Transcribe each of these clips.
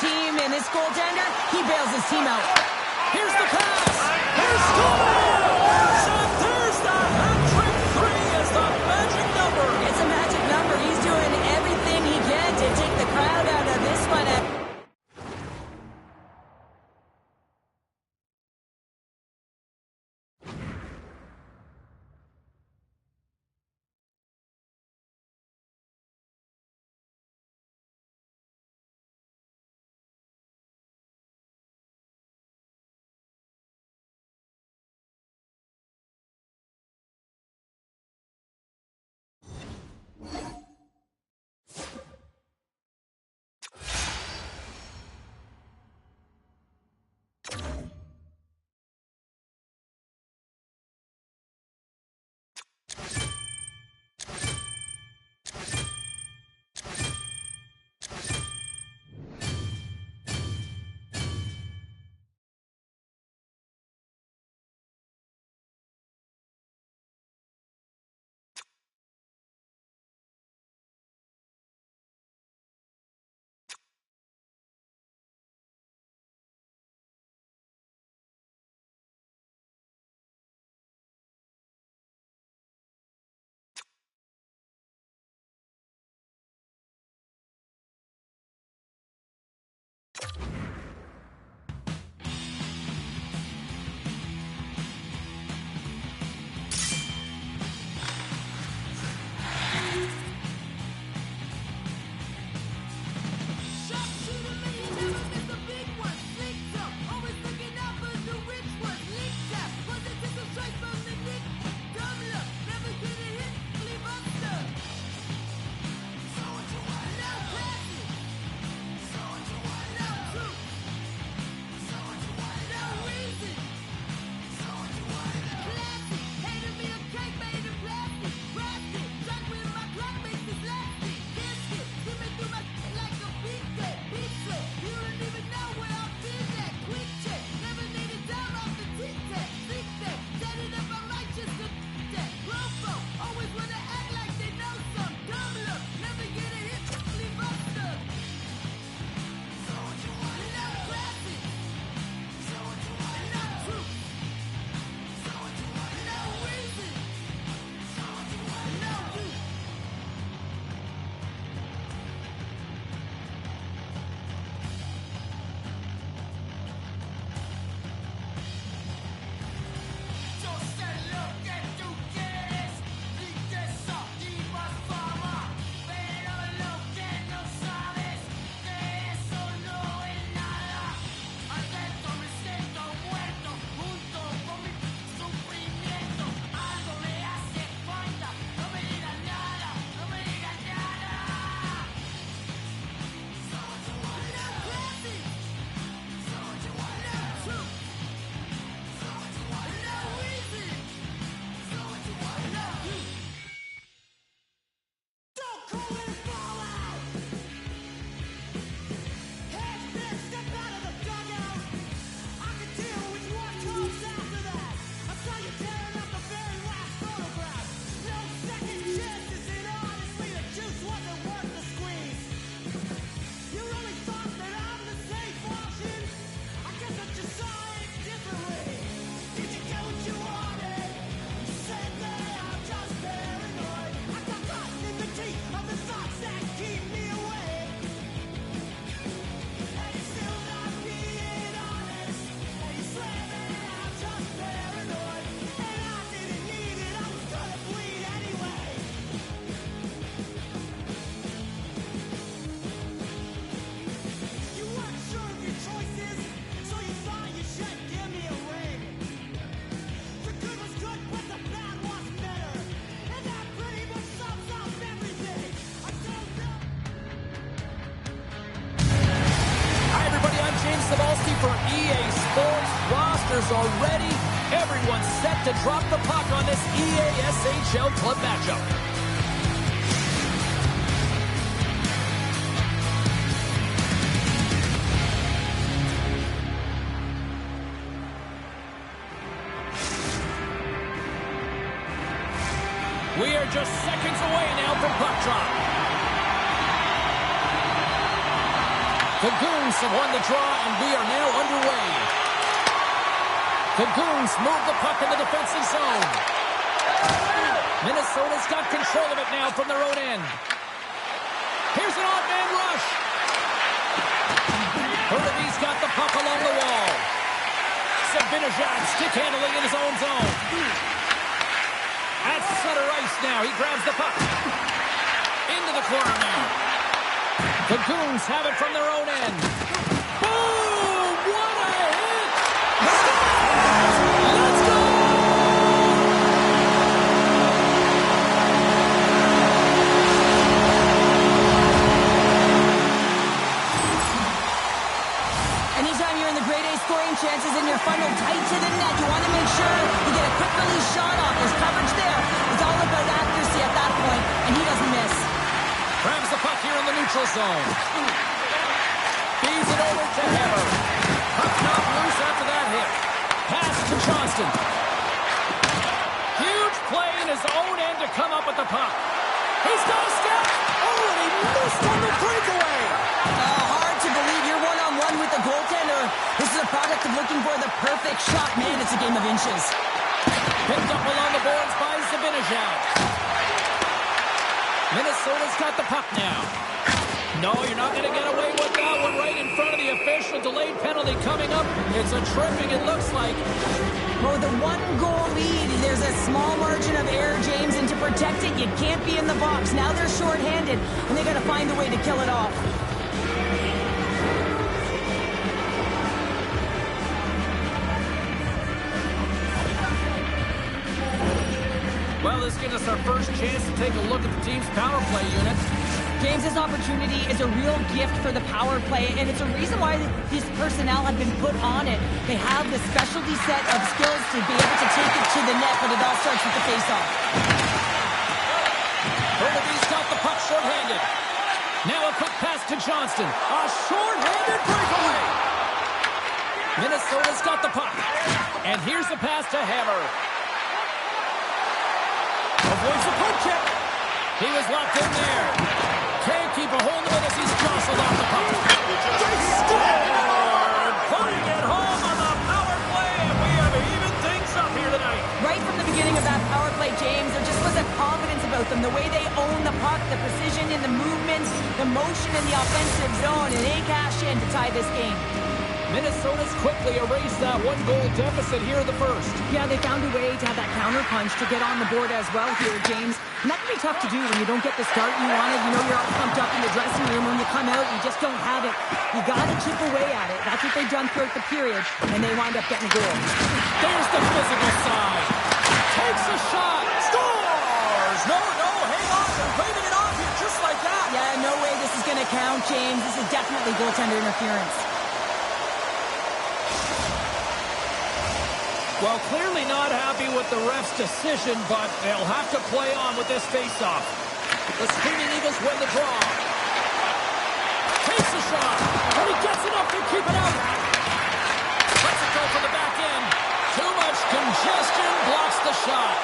team, and this goaltender, he bails his team out. Here's the pass. He scores! And there's the hat-trick 3 as the magic number. It's a magic number. He's doing everything he can to take the crowd out of this one. for EA Sports. Rosters are ready. Everyone's set to drop the puck on this EA SHL Club matchup. We are just seconds away now from puck drop. The Goons have won the draw, and we are now underway. The Goons move the puck in the defensive zone. Minnesota's got control of it now from their own end. Here's an odd-man rush. Bernabe's got the puck along the wall. Zibanejad stick handling in his own zone. At center ice now. He grabs the puck. Into the corner now. The Goons have it from their own end. Boom! What a hit! Let's go! Anytime you're in the grade A scoring chances and you're funneled tight to the net, you want to make sure you get a quick release shot off. There's coverage there. It's all about accuracy at that point, and he doesn't miss. Grabs the puck here in the neutral zone. Feeds it over to Heber. Puck not loose after that hit. Pass to Johnston. Huge play in his own end to come up with the puck. He's got a step. Oh, and he missed on the breakaway. Hard to believe you're one-on-one with the goaltender. This is a product of looking for the perfect shot. Man, it's a game of inches. Picked up along the boards by Zibanejad. Minnesota's got the puck now. No, you're not going to get away with that one right in front of the official. Delayed penalty coming up. It's a tripping, it looks like. Oh, the one-goal lead. There's a small margin of error, James, and to protect it, you can't be in the box. Now they're shorthanded, and they got to find a way to kill it off. Well, this gives us our first chance to take a look at the team's power play unit. James, this opportunity is a real gift for the power play, and it's a reason why this personnel have been put on it. They have the specialty set of skills to be able to take it to the net, but it all starts with the faceoff. Bernabe's got the puck short-handed. Now a quick pass to Johnston. A short-handed breakaway. Minnesota's got the puck. And here's the pass to Hammer. Avoids the poke check. He was locked in there. Can't keep a hold of it as he's jostled off the puck. They scored! Putting it home on the power play, and we have even things up here tonight. Right from the beginning of that power play, James, there just was a confidence about them. The way they own the puck, the precision in the movements, the motion in the offensive zone, and they cash in to tie this game. Minnesota's quickly erased that one-goal deficit here in the first. Yeah, they found a way to have that counter punch to get on the board as well here, James. And that can be tough to do when you don't get the start you wanted. You know you're all pumped up in the dressing room. When you come out, you just don't have it. You got to chip away at it. That's what they've done throughout the period, and they wind up getting a goal. There's the physical side. Takes a shot. Scores! No, hang on. They're waving it off here just like that. Yeah, no way this is going to count, James. This is definitely goaltender interference. Well, clearly not happy with the ref's decision, but they'll have to play on with this faceoff. The Screaming Eagles win the draw. Takes a shot, but he gets enough to keep it out. Lets it go from the back end. Too much congestion blocks the shot.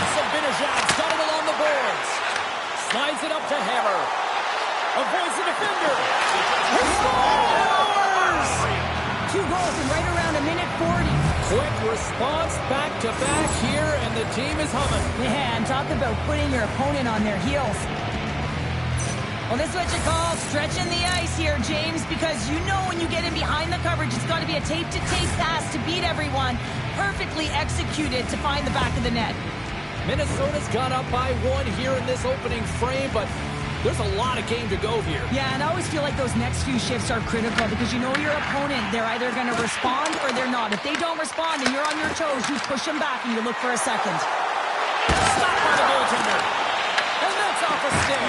Zibanejad's got it along the boards. Slides it up to Hammer. Avoids the defender. He scores! 2 goals in right around a minute 40. Quick response back-to-back here, and the team is humming. Yeah, and talk about putting your opponent on their heels. Well, this is what you call stretching the ice here, James, because you know when you get in behind the coverage, it's got to be a tape-to-tape pass to beat everyone. Perfectly executed to find the back of the net. Minnesota's got up by 1 here in this opening frame, but there's a lot of game to go here. Yeah, and I always feel like those next few shifts are critical because you know your opponent, they're either going to respond or they're not. If they don't respond and you're on your toes, you push them back and you look for a second. Stopped by the goaltender. And that's off a stick.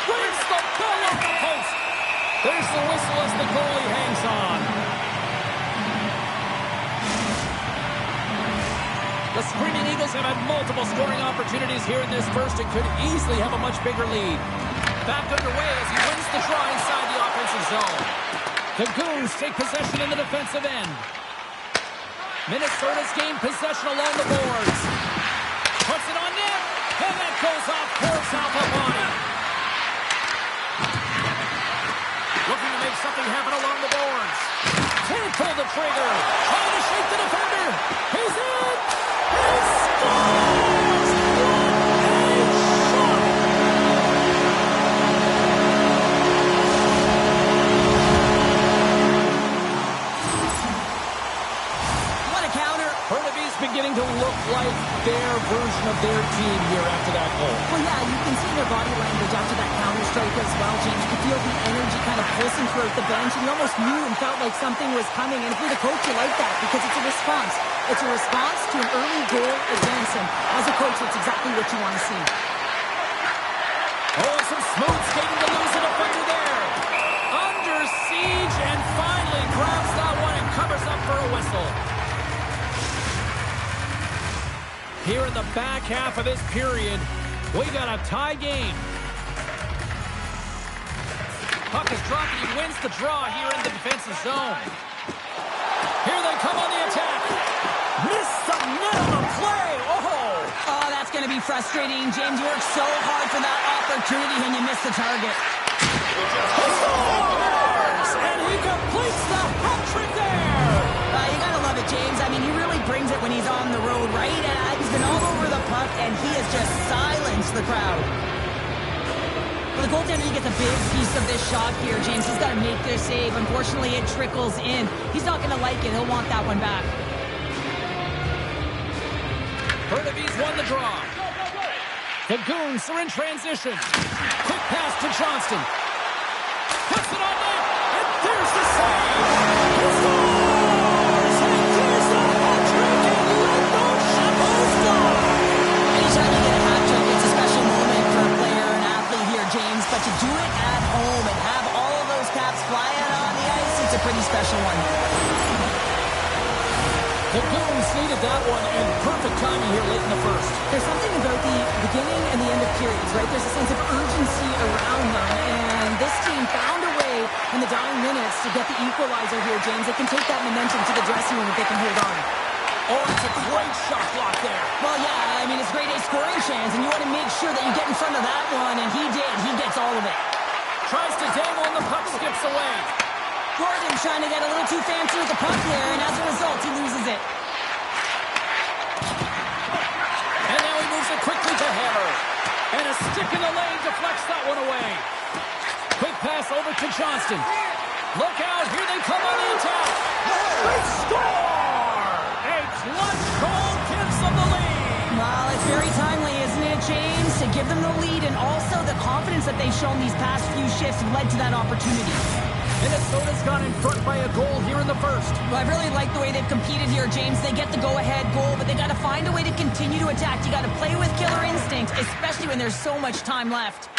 Brings the ball off the post. There's the whistle as the goalie hangs on. The Screaming Eagles have had multiple scoring opportunities here in this first and could easily have a much bigger lead. Back underway as he wins the draw inside the offensive zone. The Goons take possession in the defensive end. Minnesota's gained possession along the boards. Puts it on net, and that goes off towards Alphabani. something happen along the boards. Can't pull the trigger. Trying to shake the defender. He's in. He scores! What a shot! What a counter. Burnaby's beginning to look like their version of their team here after that goal. Well, yeah, you can see their body language after that counter strike as well, James. You could feel the energy kind of pulsing throughout the bench, and you almost knew and felt like something was coming. And if you're the coach, you like that because it's a response. It's a response to an early goal against him. As a coach, that's exactly what you want to see. Oh, some smooth skating to lose a defender there. Under siege and finally grabs that one and covers up for a whistle. Here in the back half of this period, we got a tie game. Puck is dropped and he wins the draw here in the defensive zone. Here they come on the attack. Missed the net on the play. Oh, that's going to be frustrating. James, you worked so hard for that opportunity and you missed the target. He scores! And he completes the hat trick there. You got to love it, James. I mean, he really brings it when he's on the road, right? He's been all over the puck, and he has just silenced the crowd. For the goaltender, he gets a big piece of this shot here, James. He's got to make this save. Unfortunately, it trickles in. He's not going to like it. He'll want that one back. Burnaby's won the draw. The Goons are in transition. Quick pass to Johnston. Puts it on net. And there's the save. He scores! And there's the hat trick. And let those shackles fly. Anytime you get a hat trick, it's a special moment for a player or an athlete here, James. But to do it at home and have all of those caps flying on the ice, it's a pretty special one. The Goons needed that one, and perfect timing here late in the first. There's something about the beginning and the end of periods, right? There's a sense of urgency around them, and this team found a way in the dying minutes to get the equalizer here, James. They can take that momentum to the dressing room if they can hold on. Oh, it's a great shot block there. Well, yeah, I mean, it's grade A scoring chance, and you want to make sure that you get in front of that one, and he did. He gets all of it. Tries to dangle, and the puck skips away. Gordon trying to get a little too fancy with the puck there, and as a result, he loses it. And now he moves it quickly to Hammer. And a stick in the lane deflects that one away. Quick pass over to Johnston. Look out, here they come on the attack. They score! A clutch goal gives them the lead. Well, it's very timely, isn't it, James? To give them the lead, and also the confidence that they've shown these past few shifts have led to that opportunity. Minnesota's gone in front by a goal here in the first. Well, I really like the way they've competed here, James. They get the go-ahead goal, but they got to find a way to continue to attack. You got to play with killer instinct, especially when there's so much time left.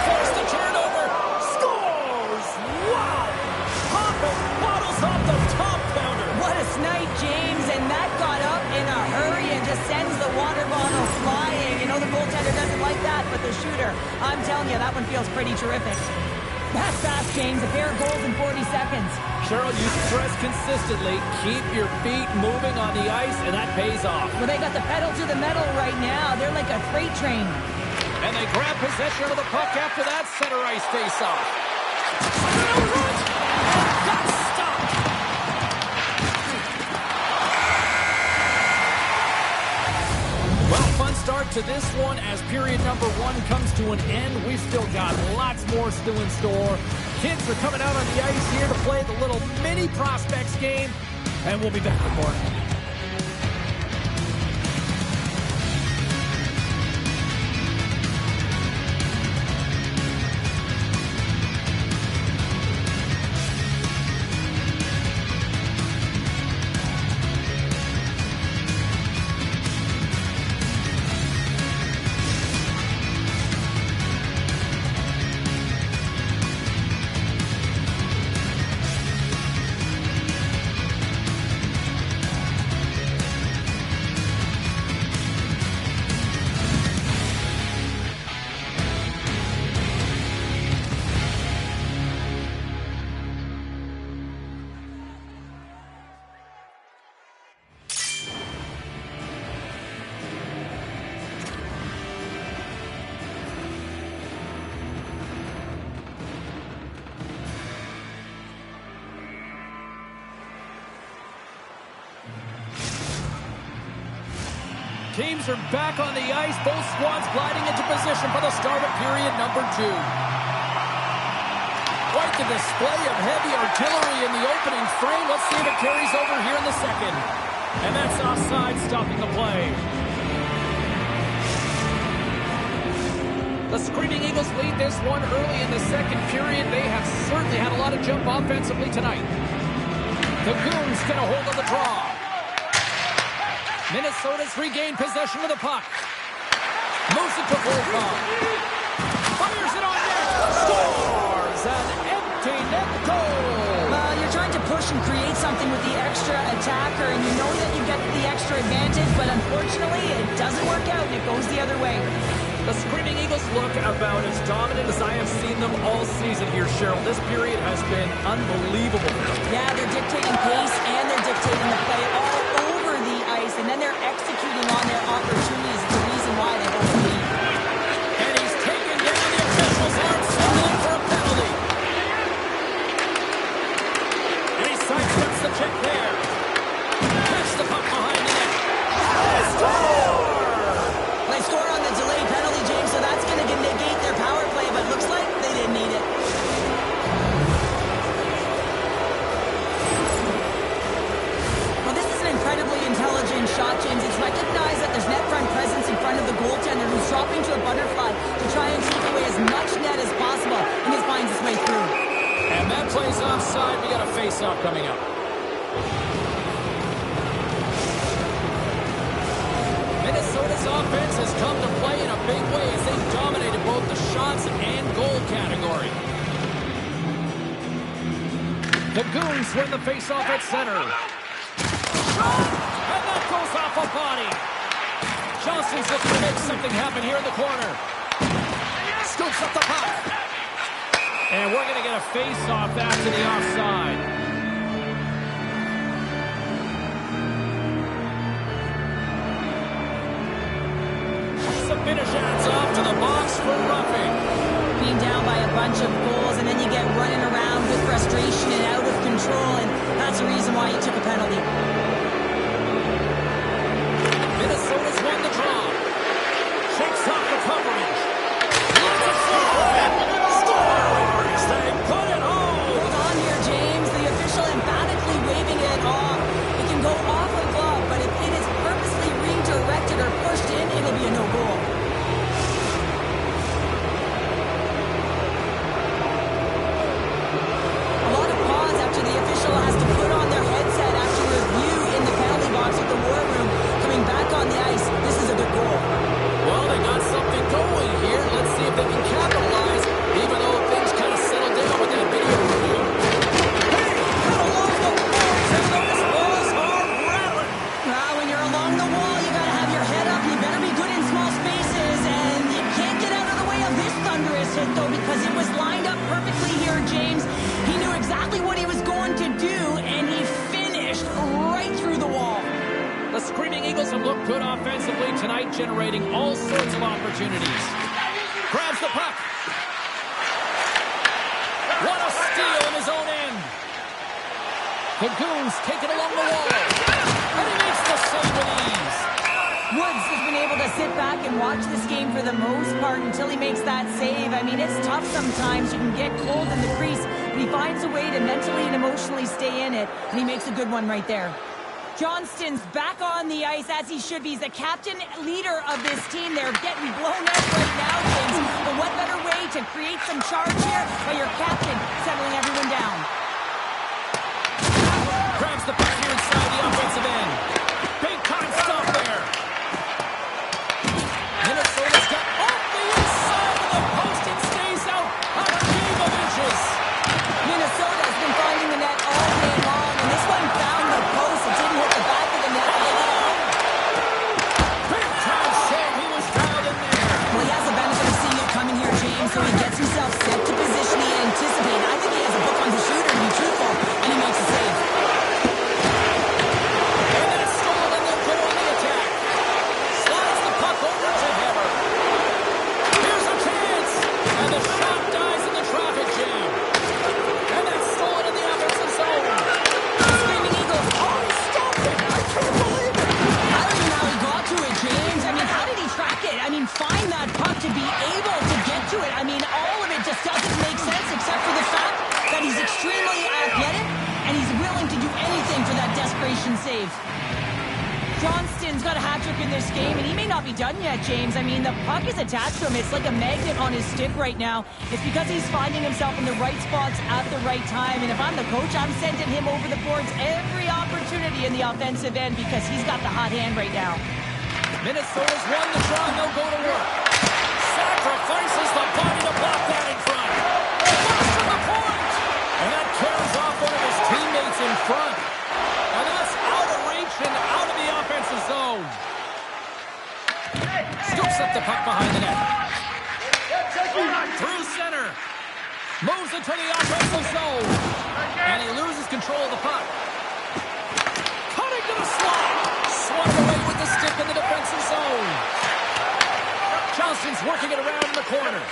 Forced the turnover. Scores! Wow! Popping bottles off the top counter. What a snipe, James, and that got up in a hurry and just sends the water bottle flying. You know the goaltender doesn't like that, but the shooter, I'm telling you, that one feels pretty terrific. That's fast, James. A pair of goals in 40 seconds. Cheryl, you stress consistently, keep your feet moving on the ice, and that pays off. Well, they got the pedal to the metal right now. They're like a freight train. And they grab possession of the puck after that center ice face-off. That's stopped. Well, fun start to this one as period number one comes to an end. We've still got lots more still in store. Kids are coming out on the ice here to play the little mini prospects game, and we'll be back with more. teams are back on the ice. Both squads gliding into position for the start of period number 2. Quite the display of heavy artillery in the opening frame. Let's see if it carries over here in the second. And that's offside, stopping the play. The Screaming Eagles lead this one early in the second period. They have certainly had a lot of jump offensively tonight. The Goons get a hold of the draw. Minnesota's regained possession of the puck. Moves it to Volkov. Fires it on net. Scores! An empty net goal. Well, you're trying to push and create something with the extra attacker, and you know that you get the extra advantage, but unfortunately, it doesn't work out, and it goes the other way. The Screaming Eagles look about as dominant as I have seen them all season here, Cheryl. This period has been unbelievable. Yeah, they're dictating pace, and they're dictating the play all over the ice, and then they're executing on their opportunities. It's the reason why they hold the lead. And he's taken down. The officials aren't signaling for a penalty. And he sidesteps the check there. Catch the puck behind the net. They score! They score on the delayed penalty, James, so that's going to negate their power play, but it looks like they didn't need it. Well, this is an incredibly intelligent shot, James. It's recognized that there's net front presence in front of the goaltender, who's dropping to a butterfly to try and take away as much net as possible, and he finds his way through. And that plays offside. We got a face-off coming up. Minnesota's offense has come to play in a big way as they've dominated both the shots and goal category. The Goons win the face-off at center. Shot! And that goes off a body. Johnson's looking to make something happen here in the corner. Scoops up the puck. And we're going to get a face-off after the offside. Sabinishad's off to the box for roughing. Being down by a bunch of goals, and then you get running around with frustration and out of control, and that's the reason why he took a penalty. Minnesota's won the draw. Shakes off the coverage. Lets it fly. Scores! They put it home. Hold on here, James. The official emphatically waving it off. It can go off a glove, but if it is purposely redirected or pushed in, it'll be a no goal. A lot of pause after the official has to put on their headset after review in the penalty box with the war room. Coming back on the ice, this is a good goal. Well, they got something going here. Let's see if they can capitalize, even though things kind of settled down with that video review. Hey, how along the boards and those balls are rattling. When you're along the wall, you gotta have your head up. You better be good in small spaces, and you can't get out of the way of this thunderous hit, though, because it was lined up perfectly here, James. He knew exactly what he was going to do, and he finished right through the wall. The Screaming Eagles have looked good offensively tonight, generating all sorts of opportunities. Grabs the puck. What a steal in his own end. The Goons take it along the wall. And he makes the save with ease. Woods has been able to sit back and watch this game for the most part until he makes that save. I mean, it's tough sometimes. You can get cold in the crease, but he finds a way to mentally and emotionally stay in it, and he makes a good one right there. Johnston's back on the ice, as he should be. He's the captain, leader of this team. They're getting blown out right now, James. But what better way to create some charge here by your captain settling everyone down? Grabs the puck here inside the offensive end. Big time stop there. Minnesota's got off the inside of the post and stays out a game of inches. Minnesota has been finding the net all day long, and this one found the post. It didn't hit the back of the net. Big time save. He was fouled in there. Well, he has the benefit of seeing it coming here, James, so he gets himself set to to it. I mean, all of it just doesn't make sense except for the fact that he's extremely athletic and he's willing to do anything for that desperation save. Johnston's got a hat-trick in this game, and he may not be done yet, James. I mean, the puck is attached to him. It's like a magnet on his stick right now. It's because he's finding himself in the right spots at the right time, and if I'm the coach, I'm sending him over the boards every opportunity in the offensive end because he's got the hot hand right now. Minnesota's won the draw, and they'll go to work. Sacrifices the body to block that in front. Flush to the point! And that tears off one of his teammates in front. And that's out of reach and out of the offensive zone. Scoops up the puck behind the net. Through center. Moves into the offensive zone. And he loses control of the puck. Cutting to the slot. Swung away with the stick in the defensive zone. Johnston's working it around in the corner.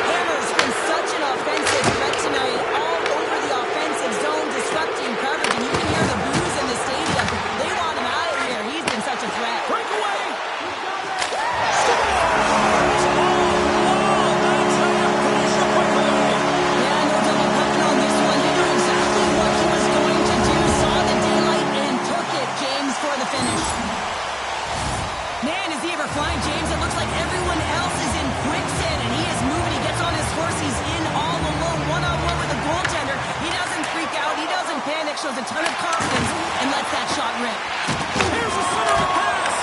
Hammer's been such an offensive threat tonight, all over the offensive zone, disrupting coverage, and you can hear the boos in the stadium. They want him out of here. He's been such a threat. Breakaway! Scores! Oh, that's how you finish the breakaway! Yeah, no double pumping on this one. He knew exactly what he was going to do, saw the daylight, and took it, James, for the finish. Man, is he ever flying, James? It looks like everyone else is in quicksand, and he is moving. He gets on his horse. He's in all alone, one-on-one with a goaltender. He doesn't freak out. He doesn't panic. Shows a ton of confidence and lets that shot rip. Here's the center of the pass!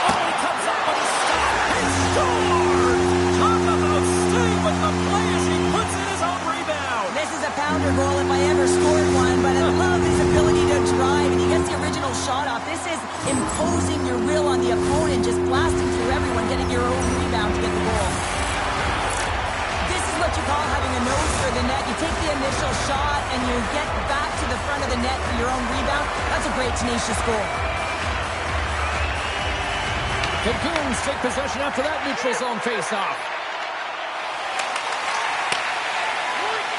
Oh, he comes up with a stop! He scored! Talk about staying with the play as he puts in his own rebound! This is a pounder goal if I ever scored one, but I love his ability to drive, and he gets the original shot off. This is imposing your will on the opponent, just blasting through everyone, getting your own rebound to get the goal. This is what you call having a nose for the net. You take the initial shot, and you get back to the front of the net for your own rebound. That's a great, tenacious goal. The Goons take possession after that neutral zone face-off.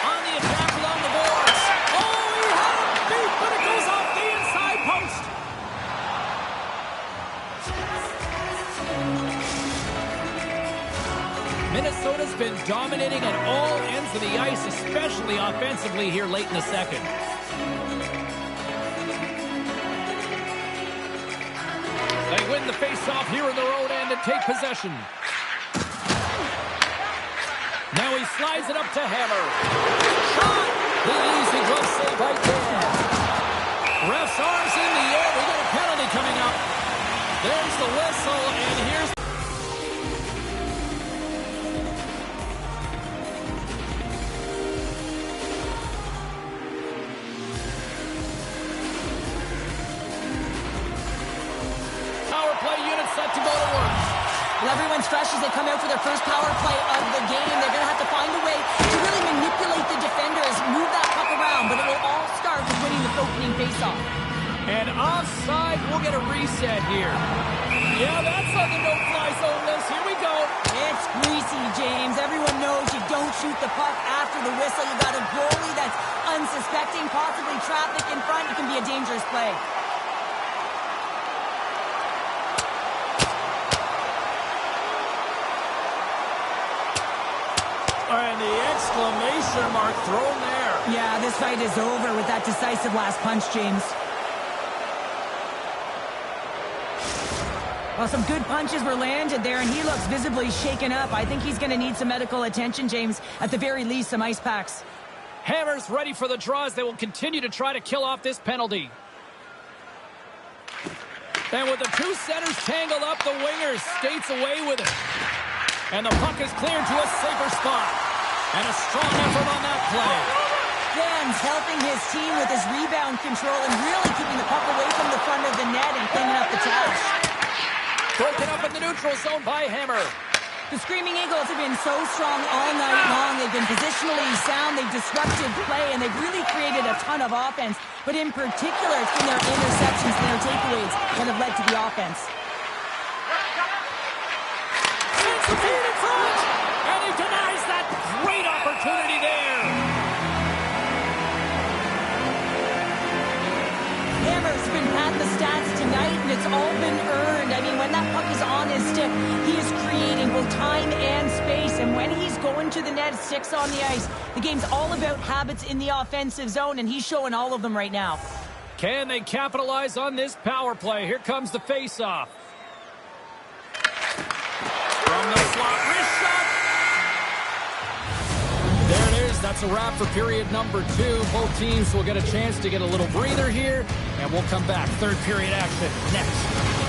On the attack along the boards. Oh, he had it beat, but it goes off the inside post. Minnesota's been dominating at all ends of the ice, especially offensively here late in the second. They win the face-off here in their own end and take possession. Now he slides it up to Hammer. Shot! The easy glove save right there. Ref's arms in the air. We got a penalty coming up. There's the whistle, and here's... Power play unit set to go to work. Well, everyone's fresh as they come out for their first power play of the game. They're going to have to find a way to really manipulate the defenders, move that puck around, but it will all start with winning the opening faceoff. And offside, we'll get a reset here. Yeah, that's on the no-fly zone list. Here we go. It's greasy, James. Everyone knows you don't shoot the puck after the whistle. You got a goalie that's unsuspecting, possibly traffic in front. It can be a dangerous play. And the exclamation mark thrown there. Yeah, this fight is over with that decisive last punch, James. Well, some good punches were landed there, and he looks visibly shaken up. I think he's going to need some medical attention, James. At the very least, some ice packs. Hammer's ready for the draws. They will continue to try to kill off this penalty. And with the two centers tangled up, the winger skates away with it. And the puck is cleared to a safer spot. And a strong effort on that play. Dan's helping his team with his rebound control and really keeping the puck away from the front of the net and cleaning up the trash. Broken up in the neutral zone by Hammer. The Screaming Eagles have been so strong all night long. They've been positionally sound, they've disrupted play, and they've really created a ton of offense. But in particular, it's been their interceptions and their takeaways that have led to the offense. Sends the feed in front, and he denies that great opportunity there. Hammer's been patting the stats tonight, and it's all been earned. I mean, when that puck is on his time and space, and when he's going to the net, 6 on the ice, the game's all about habits in the offensive zone, and he's showing all of them right now. Can they capitalize on this power play? Here comes the faceoff. From the slot, wrist shot. There it is. That's a wrap for period number 2. Both teams will get a chance to get a little breather here, and we'll come back. Third period action next.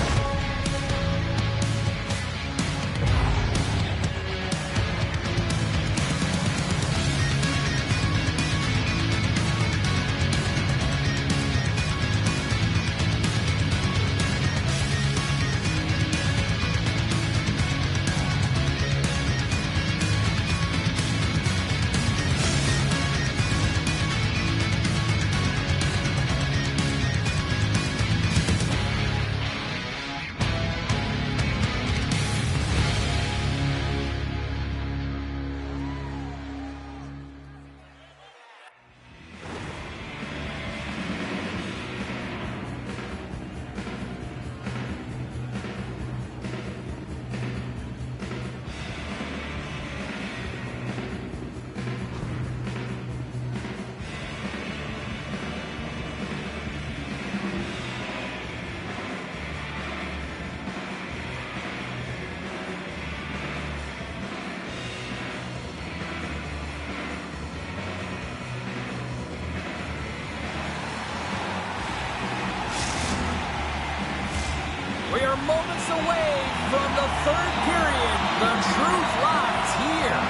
We are moments away from the third period. The truth lies here.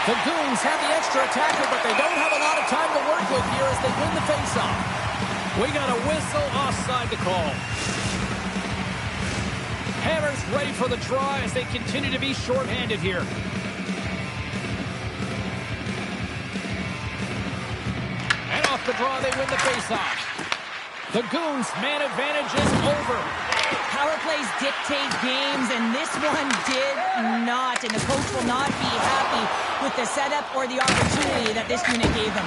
The Goons have the extra attacker, but they don't have a lot of time to work with here as they win the faceoff. We got a whistle offside to call. Hammers ready for the draw as they continue to be shorthanded here. And off the draw, they win the faceoff. The Goons' man advantage is over. Power plays dictate games, and this one did not. And the coach will not be happy with the setup or the opportunity that this unit gave them.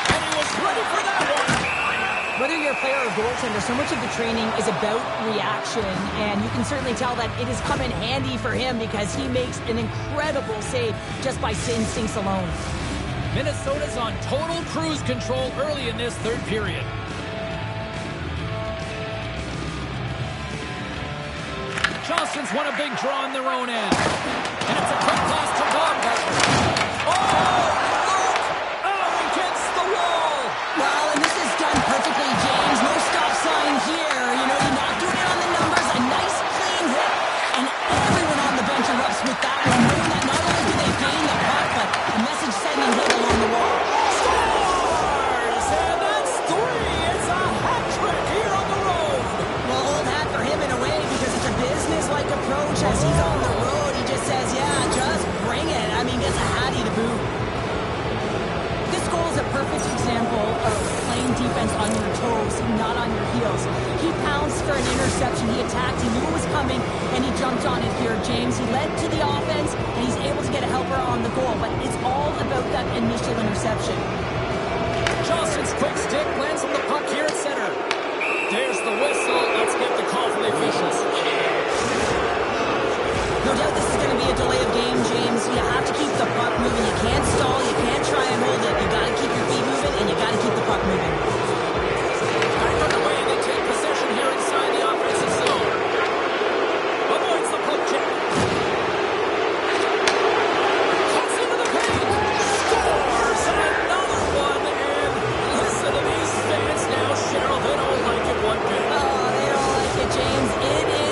And he was ready for that one. Whether you're a player or goaltender, so much of the training is about reaction, and you can certainly tell that it has come in handy for him because he makes an incredible save just by instincts alone. Minnesota's on total cruise control early in this third period. Johnston's won a big draw on their own end. And it's a quick pass to Baumgartner. Oh, look! Oh, against the wall! Well, and this is done perfectly, James. No stop sign here. You know, you're not doing it on the numbers. A nice, clean hit. And everyone on the bench erupts with that one, knowing that not only do they gain the puck, but a message sending hit along the wall. Scores! And that's 3. It's a hat trick here on the road. Well, old hat for him in a way because it's a business-like approach as he's on the road. He just says, yeah, just bring it. I mean, gets a hattie to boot. This goal is a perfect example of playing defense on your toes, not on your heels. He pounced for an interception. He attacked. He knew it was coming, and he jumped on it here, James. He led to the offense, and he's able to get a helper on the goal. But it's all about that initial interception. Johnston's quick stick lands on the puck here at center. There's the whistle. Let's get the call from the officials. No doubt this is going to be a delay of game, James. You have to keep the puck moving. You can't stall. You can't try and hold it. You got to keep your feet moving, and you got to keep the puck moving. Back underway, and they take possession here inside the offensive zone. Avoids the puck check. Cuts into the paint. Scores another one. And listen to these fans now, Cheryl. They don't like it one bit. Oh, they don't like it, James. It is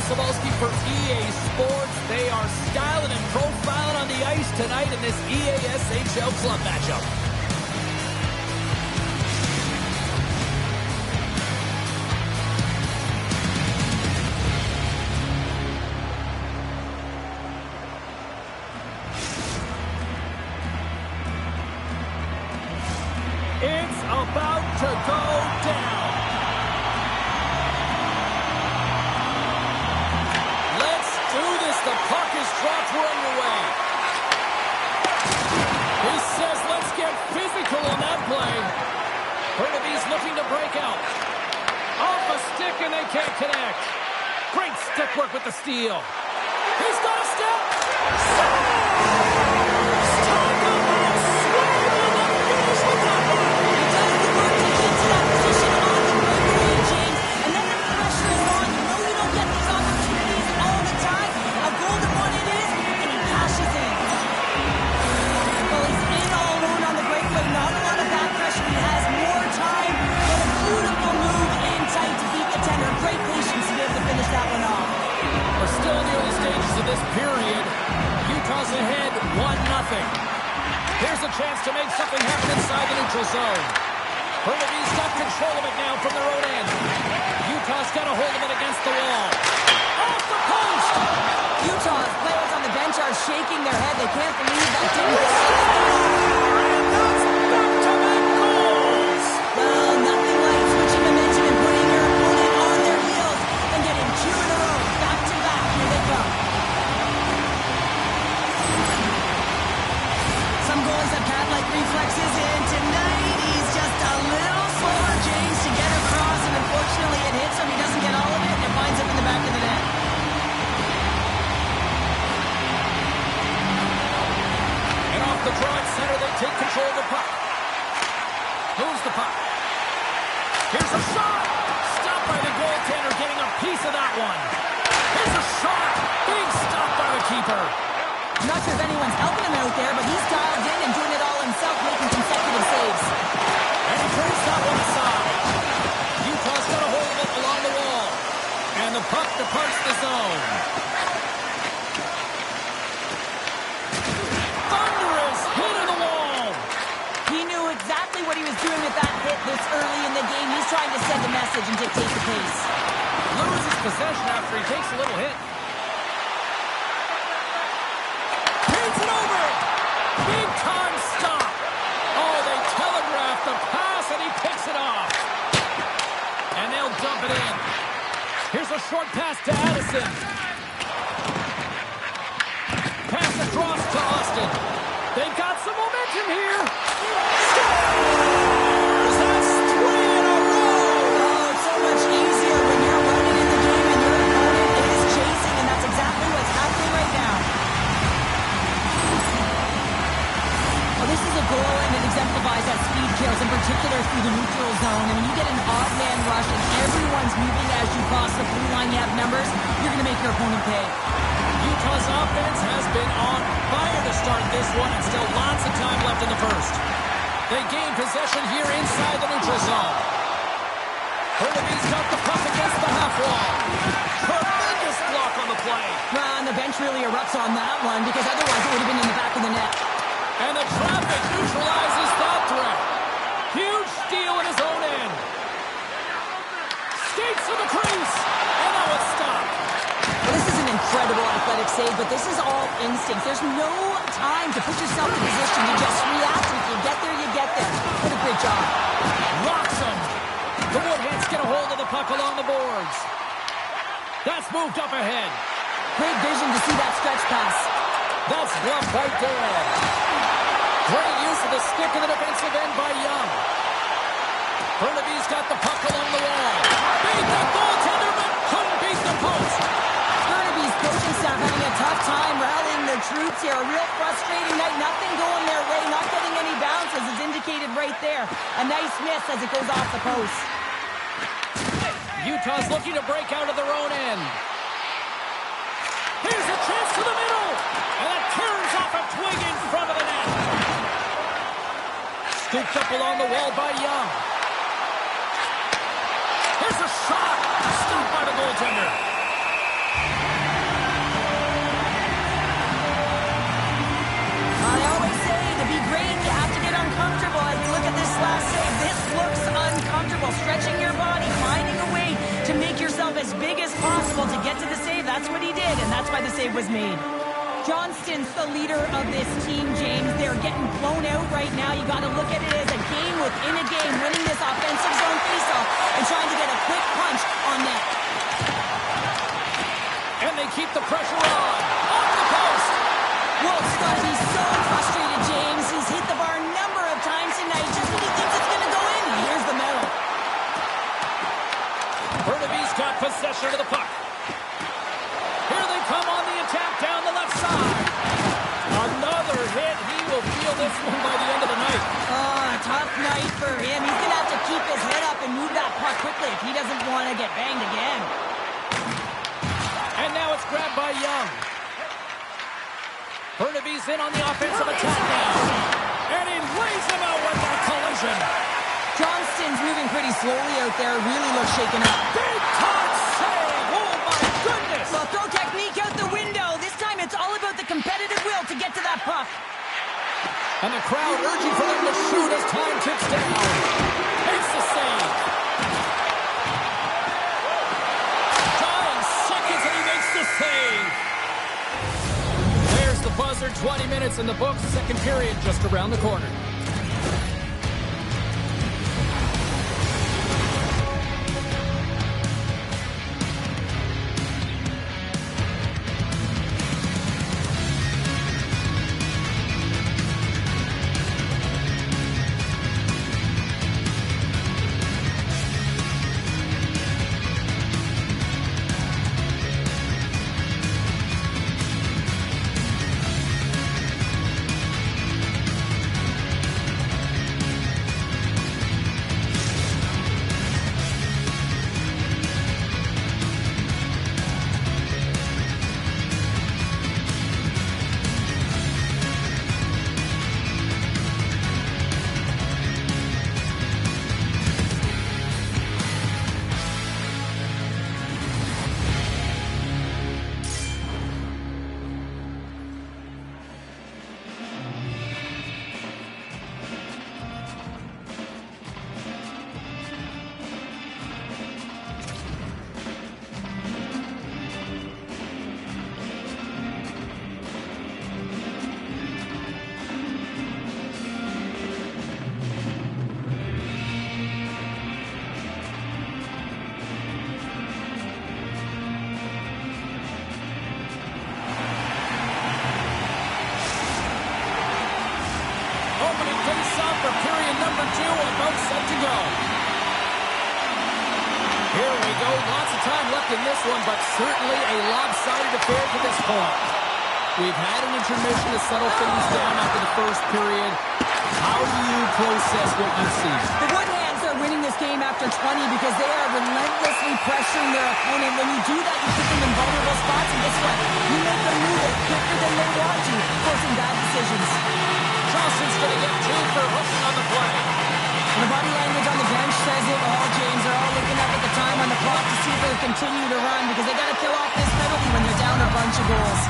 Cebulski for EA Sports. They are styling and profiling on the ice tonight in this EASHL club matchup. It's about to go down. The puck is dropped. We're underway. He says, let's get physical on that play. Burnaby's looking to break out. Off a stick, and they can't connect. Great stick work with the steal. He's got a step. Talk about swinging the finish with that one. He does the work to get to that position on the breakaway, James. And then the pressure is on. You know you don't get these opportunities all the time. A golden one it is, and he cashes in. Well, he's in all alone on the breakaway. Not a lot of back pressure. He has more time. But a beautiful move in tight to beat the tender. Great patience to be able to finish that one off. We're still in the early stages of this period. Utah's ahead 1-0. Here's a chance to make something happen inside the neutral zone. Burnaby's got control of it now from their own end. Utah's got a hold of it against the wall. Off the post! Utah's players on the bench are shaking their head. They can't believe that didn't go. And that's back-to-back goals! Well, nothing like switching momentum and putting your opponent on their heels and getting two in a row. Back-to-back. Here they come. Some goalies have cat-like reflexes, and tonight he's just a little slower, James, to get across, and unfortunately it hits him. He doesn't get all of it, and it winds up in the back of the net. not sure if anyone's helping him out there, but he's dialed in and doing it all himself, making consecutive saves. And he turns that one aside. Utah's got a hold of it along the wall. And the puck departs the zone. Thunderous hit of the wall. He knew exactly what he was doing with that hit this early in the game. He's trying to send a message and dictate the pace. Loses possession after he takes a little hit. Paints it over. Big time stop. Oh, they telegraphed the pass and he picks it off. And they'll dump it in. Here's a short pass to Addison. Pass across to Austin. They've got some momentum here. Scores! That's 3 in a row. Oh, it's so much easier when you're running in the game and your opponent is chasing, and that's exactly what's happening right now. Well, this is a goal, and it exemplifies that speed kills, in particular through the neutral zone. And when you get an odd man rush and everyone's moving as you cross the blue line, you have numbers, you're going to make your opponent pay. Utah's offense has been on fire to start this one, and still lots of time left in the first. They gain possession here inside the neutral zone. Hernabe's got the puck against the half wall. Tremendous block on the play. And the bench really erupts on that one, because otherwise it would have been in the back of the net. And the traffic neutralizes that threat. Huge steal in his own end. Skates to the crease. And now it's stopped. Well, this is an incredible athletic save, but this is all instinct. There's no time to put yourself in position to just react. If you get there, you get there. What a great job. Rocks him. The Woodheads get a hold of the puck along the boards. That's moved up ahead. Great vision to see that stretch pass. That's bluffed right there. Great use of the stick in the defensive end by Young. Burnaby's got the puck along the wall. Beat the goaltender, but couldn't beat the post. Burnaby's coaching staff having a tough time rallying the troops here. A real frustrating night. Nothing going their way. Not getting any bounces is indicated right there. A nice miss as it goes off the post. Utah's looking to break out of their own end. Here's a chance to the middle. And it tears off a twig in front of the net. Scooped up along the wall by Young. Here's a shot. Stopped by the goaltender. I always say, to be great, you have to get uncomfortable. As we look at this last save, this looks uncomfortable. Stretching your body, finding a way to make yourself as big as possible to get to the save. That's what he did, and that's why the save was made. Johnston's the leader of this team, James. They're getting blown out right now. You got to look at it as a game within a game, winning this offensive zone faceoff and trying to get a quick punch on net. And they keep the pressure on. Off the post. Wolf's got to be so frustrated, James. He's hit the bar a number of times tonight just when he thinks it's going to go in. Here's the medal. Burnaby's got possession of the puck. Here they come on the attack down the left side. Another hit. He will feel this one by the end of the night. Oh, a tough night for him. He's going to have to keep his head up and move that puck quickly if he doesn't want to get banged again. And now it's grabbed by Young. Burnaby's in on the offensive attack now. And he lays him out with that collision. Johnston's moving pretty slowly out there. Really looks shaken up. Big time save. Oh, my goodness. Well, throw technique out the window. This time it's all about the competitive will to get to that puck. And the crowd urging for them to shoot as time ticks down. Makes the save. Dying seconds and he makes the save. There's the buzzer. 20 minutes in the books. Second period just around the corner. two, about set to go. Here we go. Lots of time left in this one, but certainly a lopsided affair to this point. We've had an intermission to settle things down after the first period. How do you process what you've seen? The Woodhands are winning this game after 20 because they are relentlessly pressuring their opponent. When you do that, you put them in vulnerable spots, and guess what? You make them move it quicker than they want to, forcing bad decisions. Charleston's going to get two for hooking on the play. And the body language on the bench says it all, James. They're all looking up at the time on the clock to see if they'll continue to run because they got to kill off this penalty when they're down a bunch of goals.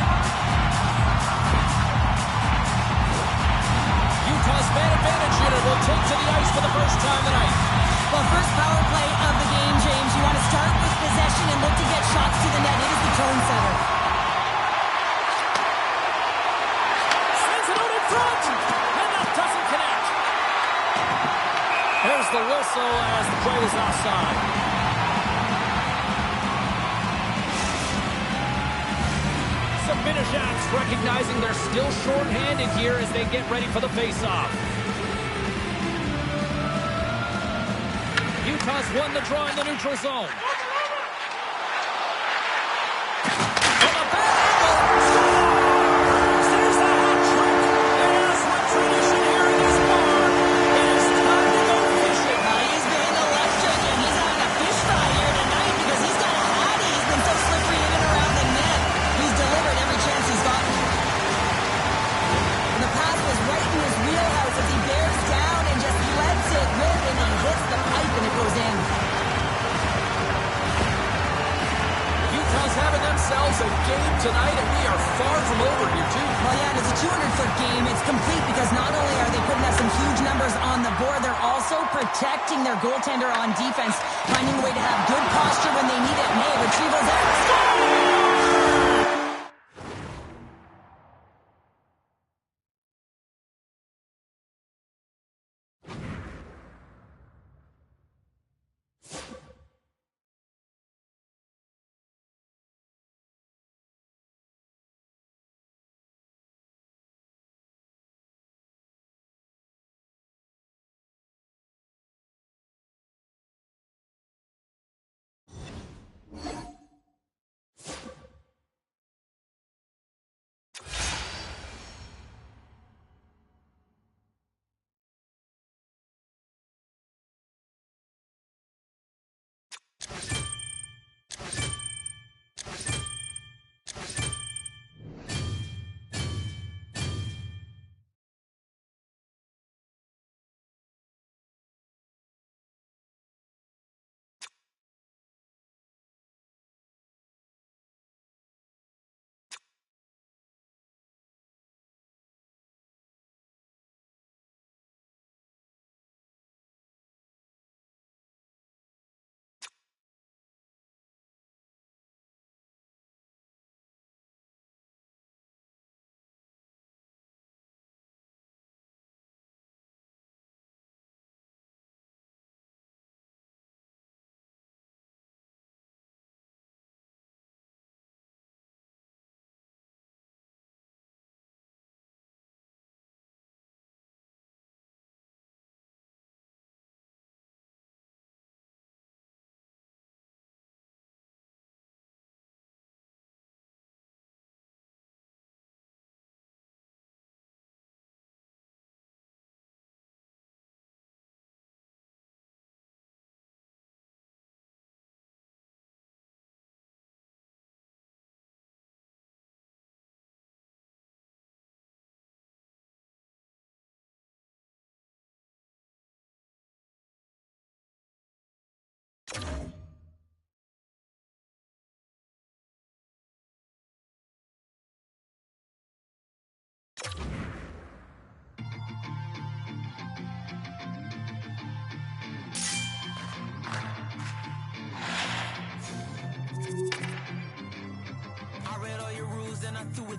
Utah's man advantage unit will take to the ice for the first time tonight. Well, first power play of the game, James. You want to start with possession and look to get shots to the net. It is the tone setter. Sends it out in front, and that doesn't connect. There's the whistle as the play was offside. Zibanejad's recognizing they're still short-handed here as they get ready for the face-off. Utah's won the draw in the neutral zone. A game tonight, and we are far from over here, too. Well, yeah, and it's a 200-foot game. It's complete because not only are they putting up some huge numbers on the board, they're also protecting their goaltender on defense, finding a way to have good posture when they need it. And hey, retrievals out.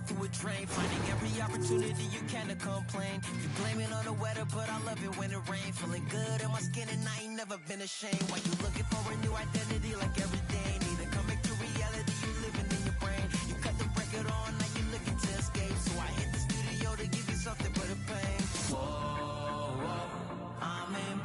through a drain, finding every opportunity you can to complain. You blame it on the weather, but I love it when it rains. Feeling good in my skin and I ain't never been ashamed. Why you looking for a new identity like every day? Need to come back to reality, you living in your brain. You cut the record on, now you looking to escape. So I hit the studio to give you something but a pain. Whoa, whoa, I'm in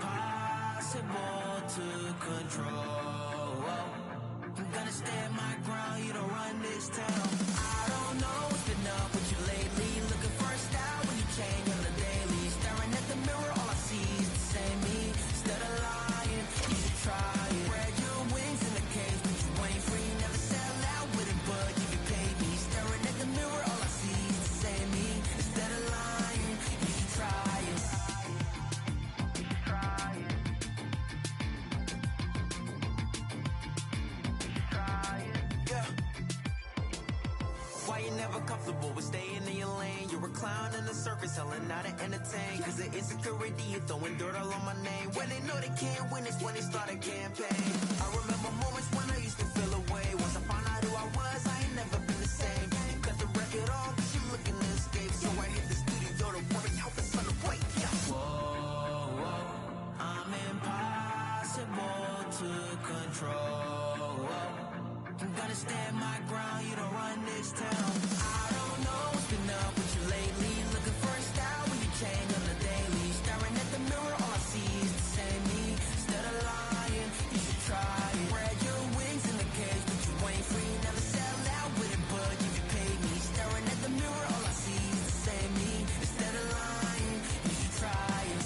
this town. I don't know what's been up with you lately. Looking for a style when you change on the daily. Staring at the mirror, all I see is the same me. Instead of lying, you should try it. Spread your wings in the cage, but you ain't free. Never sell out with it, but you can pay me. Staring at the mirror, all I see is the same me. Instead of lying, you should try it. Why you never comfortable with staying in your lane? You're a clown in the circus, selling out to entertain. Cause the insecurity, you throwing dirt all on my name. When they know they can't win, it's when they start a campaign. I remember moments when I used to feel away. Once I found out who I was, I ain't never been the same. You cut the record off, but you looking to escape. So I hit the studio to worry how it's on the way. Yeah. Whoa, whoa, I'm impossible to control. I'm gonna stand my ground, you don't run this town. I don't know what's been up with you lately. Looking for a style when you change on the daily. Staring at the mirror, all I see is the same me. Instead of lying, you should try it. Spread your wings in the cage, but you ain't free. Never sell out with it, but you can pay me. Staring at the mirror, all I see is the same me. Instead of lying, you should try it.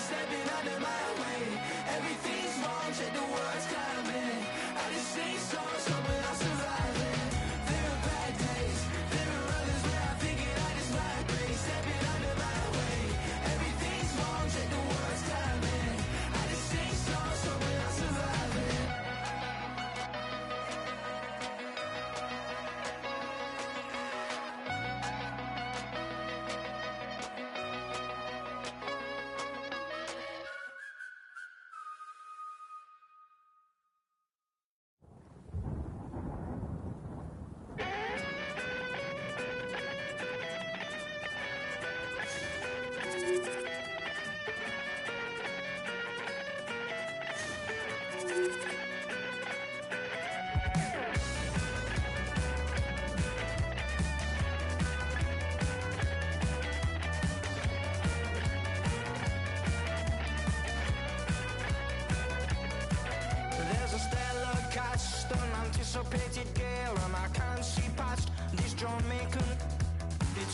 Stepping under my way, everything's wrong, check the words.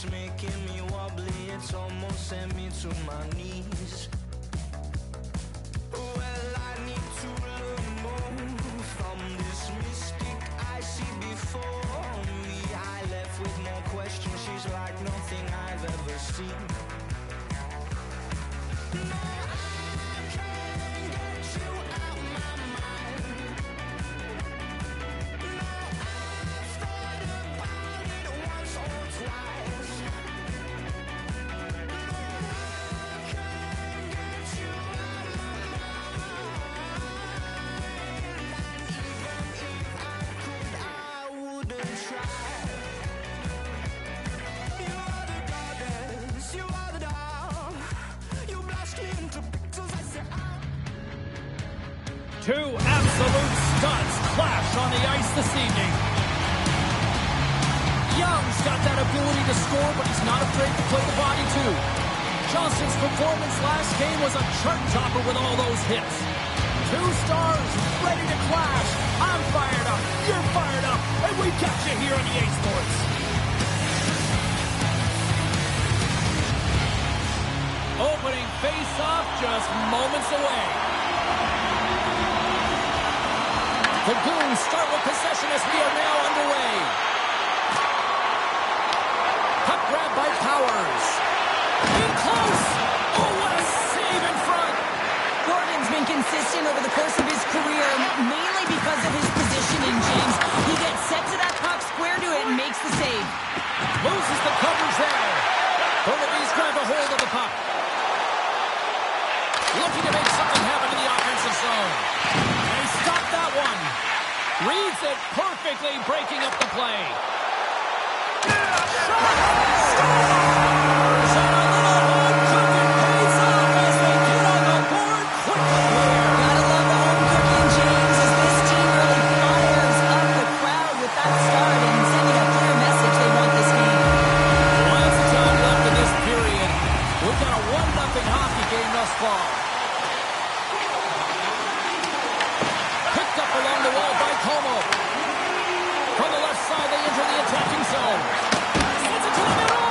it's making me wobbly. It's almost sent me to my knees. Well, I need to learn more from this mystic I see before me. I left with more questions. She's like nothing I've ever seen. No, I can't get you out my mind. No, I've thought about it once or twice. No, I can't get you out my mind. And even if I could, I wouldn't try. You are the goddess, you are the doll. You blast me into pixels, I say, oh. Two absolute studs clash on the ice this evening. Young's got that ability to score, but he's not afraid to play the body too. Johnston's performance last game was a chart topper with all those hits. Two stars ready to clash. I'm fired up, you're fired up, and we got you here on EA Sports. Opening face-off just moments away. The Goons start with possession as we are now underway. Puck grab by Powers. In close. Oh, what a save in front. Gordon's been consistent over the course of his career, mainly because of his positioning, James. He gets set to that puck, square to it, and makes the save. Loses the coverage there. Burnaby's grabbed a hold of the puck. Looking to make something happen in the offensive zone. And he stopped that one. Reads it perfectly, breaking up the play. Shot! Scores! And a little home cooking pays off as they get on the board quickly here. Gotta love the home cooking, James, as this team really fires up the crowd with that start and sending a clear message they want this game. Lots of time left in this period. We've got a 1-0 hockey game thus far. Picked up along the wall by Como. From the left side, they enter the attacking zone. Sends it to the middle,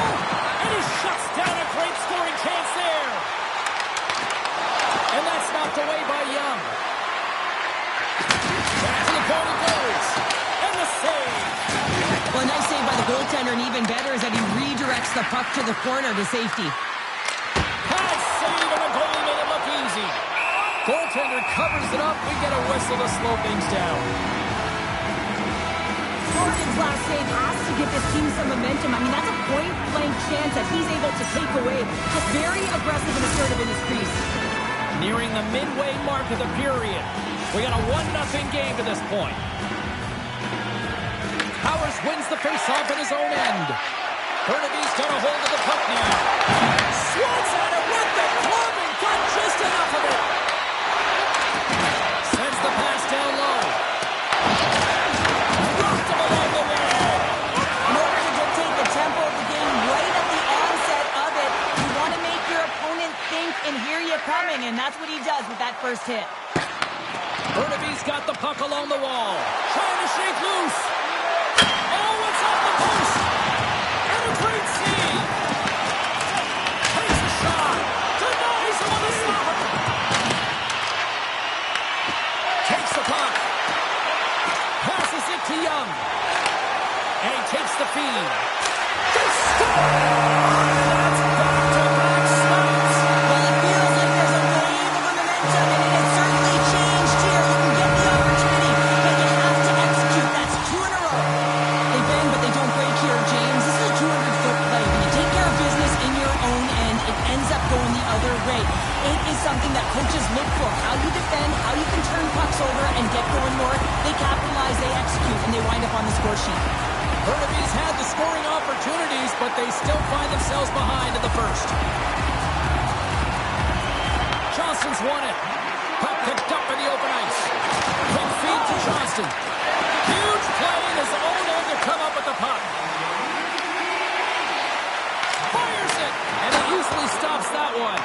and he shuts down a great scoring chance there. And that's knocked away by Young. Back to the corner goes. And the save. Well, a nice save by the goaltender, and even better is that he redirects the puck to the corner to safety. Pass save, and the goalie made it look easy. Goaltender covers it up. We get a whistle to slow things down. Gordon's last save has to give this team some momentum. I mean, that's a point-blank chance that he's able to take away. Just very aggressive and assertive in his crease. Nearing the midway mark of the period. We got a 1-0 game to this point. Powers wins the face-off at his own end. Burnaby's got a hold of the puck now. Swats at it with the glove and got just enough of it. Sends the pass down low. Rocked him along the wall. In order to dictate the tempo of the game right at the onset of it, you want to make your opponent think and hear you coming, and that's what he does with that first hit. Burnaby's got the puck along the wall. Trying to shake loose. Oh, it's off the post. And a great save. Takes a shot. Denies him on the stop. Takes the puck. Passes it to Young. And he takes the feed. They score! That's back-to-back stops. Well, it feels like there's a wave of momentum, and it has certainly changed here. You can get the opportunity, but you have to execute. That's 2 in a row. They bend, but they don't break here, James. This is a 200-foot play. When you take care of business in your own end, it ends up going the other way. It is something that coaches look for. How you defend, how you can turn pucks over and get going more. They capitalize, they execute, and they wind up on the score sheet. Burnaby's had the scoring opportunities, but they still find themselves behind in the first. Johnston's won it. Puck picked up in the open ice. Quick feed to Johnston. Huge play in his own end to come up with the puck. Fires it, and he usually stops that one.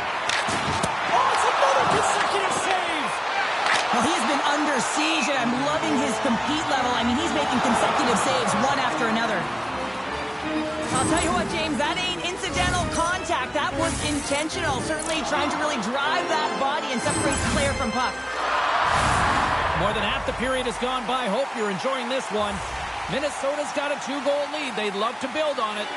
Oh, it's another consecutive save. Well, he's been under siege, and I'm loving his compete level. I mean, he's making consecutive saves one after another. I'll tell you what, James, that contact. That was intentional. Certainly trying to really drive that body and separate the player from puck. More than half the period has gone by. Hope you're enjoying this one. Minnesota's got a 2-goal lead. They'd love to build on it.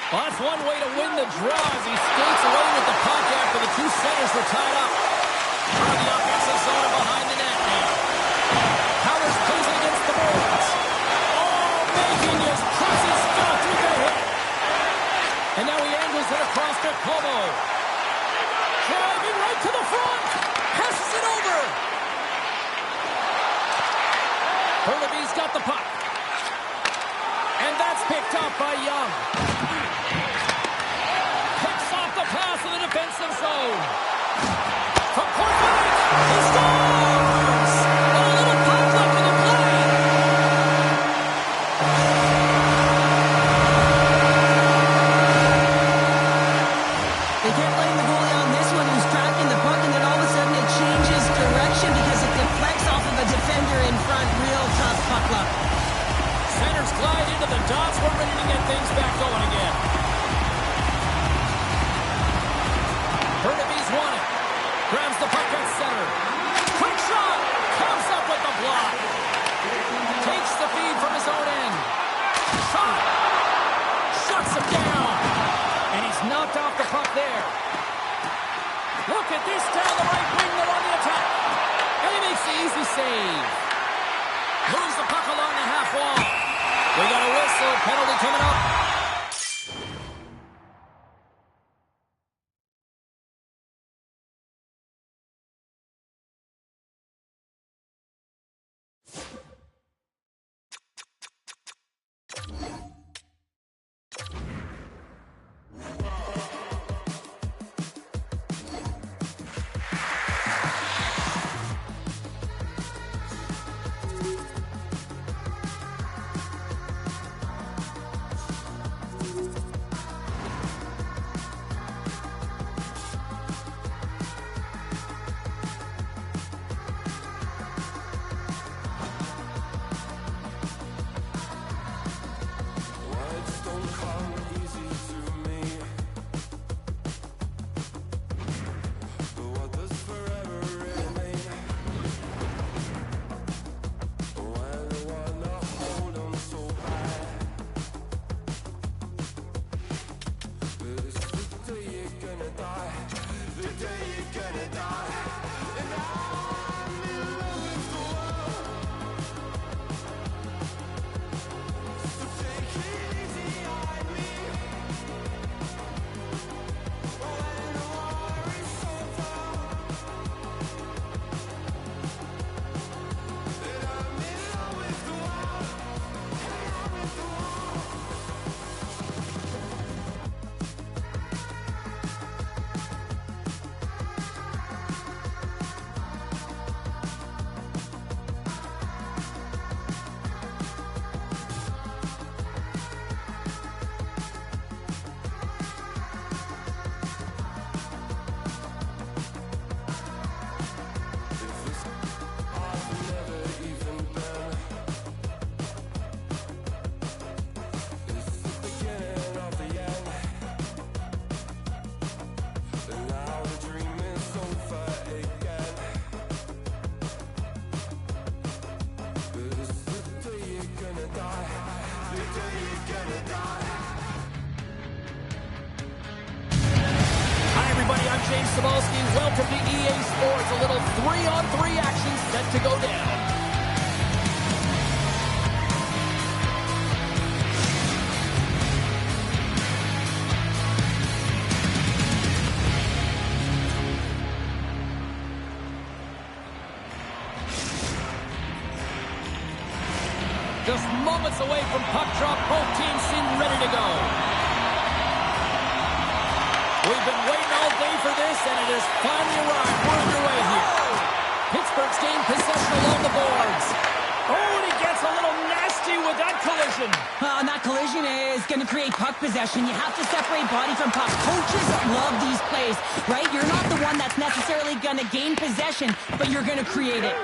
Well, that's one way to win the draw as he skates away with the puck after the two centers were tied up. From the offensive zone behind the net now. Powers plays it against the boards. Oh, making his crosses go through the hit. And now he angles it across to Como. Driving right to the front. Passes it over. Burnaby's got the puck. And that's picked up by Young. Picks off the pass in the defensive zone. From point blank, he scores! A little puck left in the play. They can't blame the goalie on this one who's tracking the puck, and then all of a sudden it changes direction because it deflects off of a defender in front. Real tough puck luck. Centers glide into the dots. We're ready to get things back going again. Burnaby's won it. Grabs the puck at center. Quick shot. Comes up with the block. Takes the feed from his own end. Shot. Shuts him down. And he's knocked off the puck there. Look at this down the right wing. They're on the attack. And he makes the easy save. Moves the puck along the half wall. We got a whistle. Penalty coming up. James Cybulski. Welcome to EA Sports. A little 3-on-3 action set to go down. Just moments away from puck drop. Both teams seem ready to go. We've been waiting all day for this, and it has finally arrived. We're underway here. Pittsburgh's gained possession along the boards. Oh, and he gets a little nasty with that collision. And that collision is going to create puck possession. You have to separate body from puck. Coaches love these plays, right? You're not the one that's necessarily going to gain possession, but you're going to create it.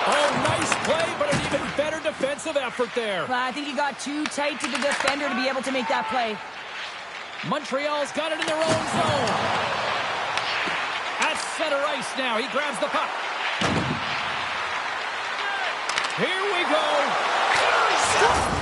Oh, nice play, but an even better defense. defensive effort there. Well, I think he got too tight to the defender to be able to make that play. Montreal's got it in their own zone. At center ice now. He grabs the puck. Here we go.